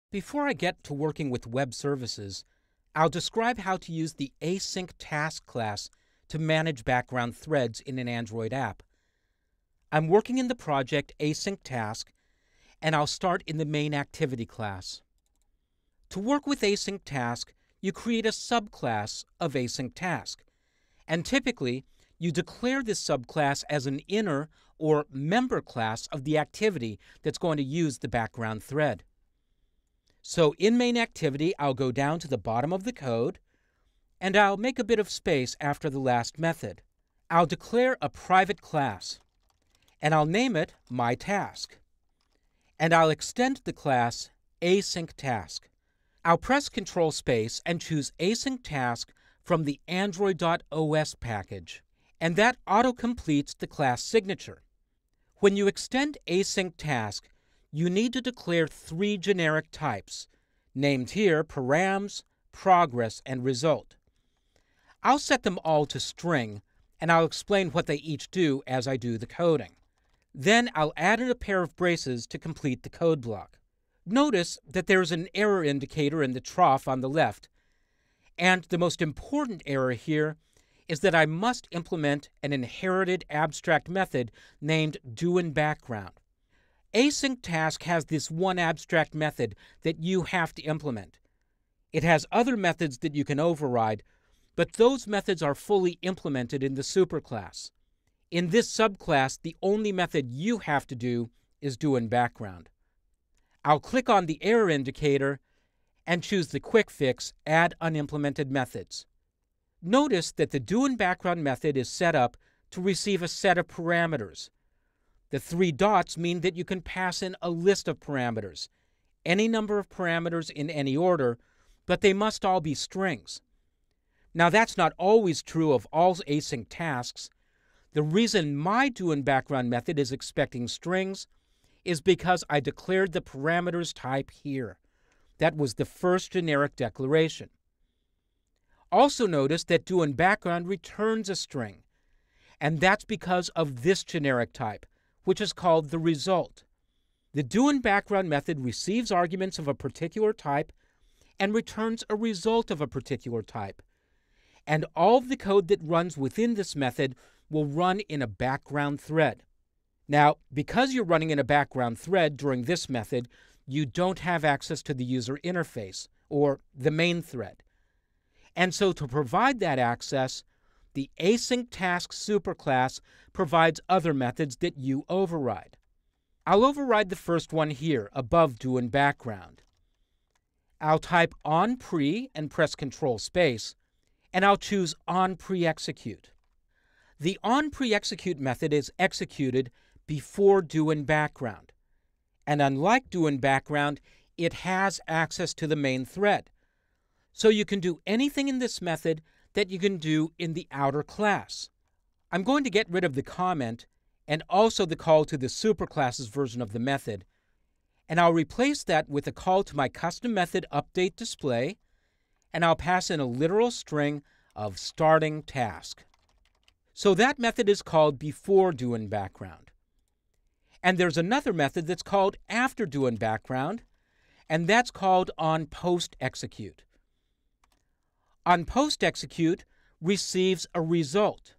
Before I get to working with web services, I'll describe how to use the asynctask class to manage background threads in an Android app. I'm working in the project asynctask, and I'll start in the main activity class. To work with asynctask, you create a subclass of asynctask, and typically you declare this subclass as an inner or member class of the activity that's going to use the background thread. So in main activity, I'll go down to the bottom of the code, and I'll make a bit of space after the last method. I'll declare a private class, and I'll name it myTask. And I'll extend the class asynctask. I'll press Control Space and choose asynctask from the Android.os package, and that auto-completes the class signature. When you extend asynctask, you need to declare 3 generic types, named here params, progress, and result. I'll set them all to string, and I'll explain what they each do as I do the coding. Then I'll add in a pair of braces to complete the code block. Notice that there's an error indicator in the trough on the left, and the most important error here is that I must implement an inherited abstract method named doInBackground. Asynctask has this one abstract method that you have to implement. It has other methods that you can override, but those methods are fully implemented in the superclass. In this subclass, the only method you have to do is doInBackground. I'll click on the error indicator and choose the quick fix Add Unimplemented Methods. Notice that the doInBackground method is set up to receive a set of parameters. The 3 dots mean that you can pass in a list of parameters, any number of parameters in any order, but they must all be strings. Now that's not always true of all async tasks. The reason my doInBackground method is expecting strings is because I declared the parameters type here. That was the first generic declaration. Also notice that doInBackground returns a string, and that's because of this generic type, which is called the result. The doInBackground method receives arguments of a particular type and returns a result of a particular type. And all of the code that runs within this method will run in a background thread. Now, because you're running in a background thread during this method, you don't have access to the user interface, or the main thread. And so to provide that access, the asynctask superclass provides other methods that you override. I'll override the first one here, above doInBackground. I'll type onPre and press Control Space, and I'll choose onPreExecute. The onPreExecute method is executed before doInBackground. And unlike doInBackground, it has access to the main thread. So you can do anything in this method that you can do in the outer class. I'm going to get rid of the comment and also the call to the superclass's version of the method, and I'll replace that with a call to my custom method updateDisplay, and I'll pass in a literal string of starting task. So that method is called before doInBackground. And there's another method that's called after doInBackground, and that's called onPostExecute. OnPostExecute receives a result.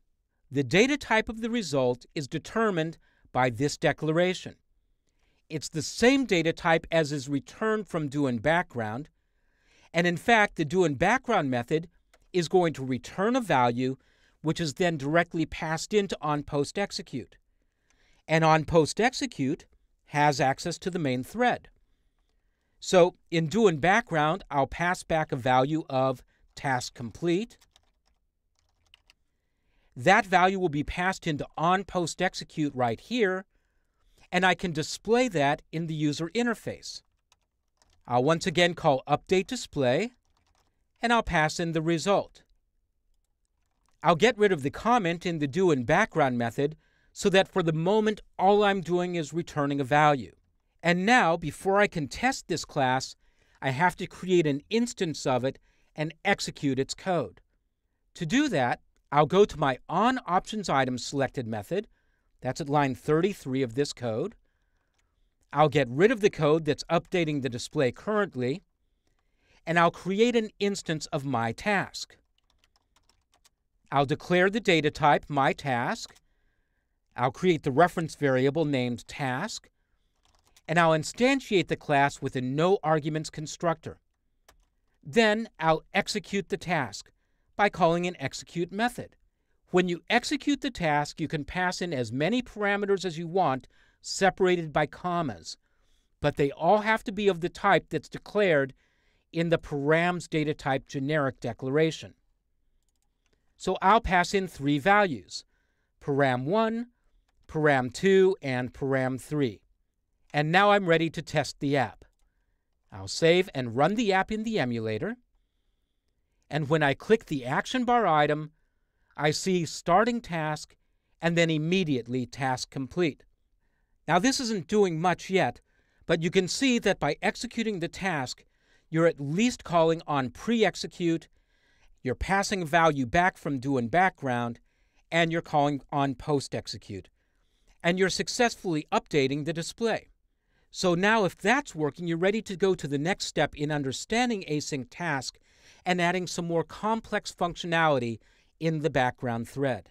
The data type of the result is determined by this declaration. It's the same data type as is returned from doInBackground, and in fact, the doInBackground method is going to return a value which is then directly passed into onPostExecute. And onPostExecute has access to the main thread. So in doInBackground, I'll pass back a value of task complete. That value will be passed into onPostExecute right here, and I can display that in the user interface. I'll once again call updateDisplay, and I'll pass in the result. I'll get rid of the comment in the doInBackground method so that for the moment all I'm doing is returning a value. And now, before I can test this class, I have to create an instance of it and execute its code. To do that, I'll go to my onOptionsItem selected method. That's at line 33 of this code. I'll get rid of the code that's updating the display currently, and I'll create an instance of my task. I'll declare the data type my task. I'll create the reference variable named task, and I'll instantiate the class with a no-arguments constructor. Then I'll execute the task by calling an execute method. When you execute the task, you can pass in as many parameters as you want, separated by commas, but they all have to be of the type that's declared in the params data type generic declaration. So I'll pass in 3 values, param1, param2, and param3. And now I'm ready to test the app. I'll save and run the app in the emulator. And when I click the action bar item, I see starting task and then immediately task complete. Now this isn't doing much yet, but you can see that by executing the task, you're at least calling on pre-execute, you're passing value back from do in background, and you're calling on post-execute. And you're successfully updating the display. So now if that's working, you're ready to go to the next step in understanding async task and adding some more complex functionality in the background thread.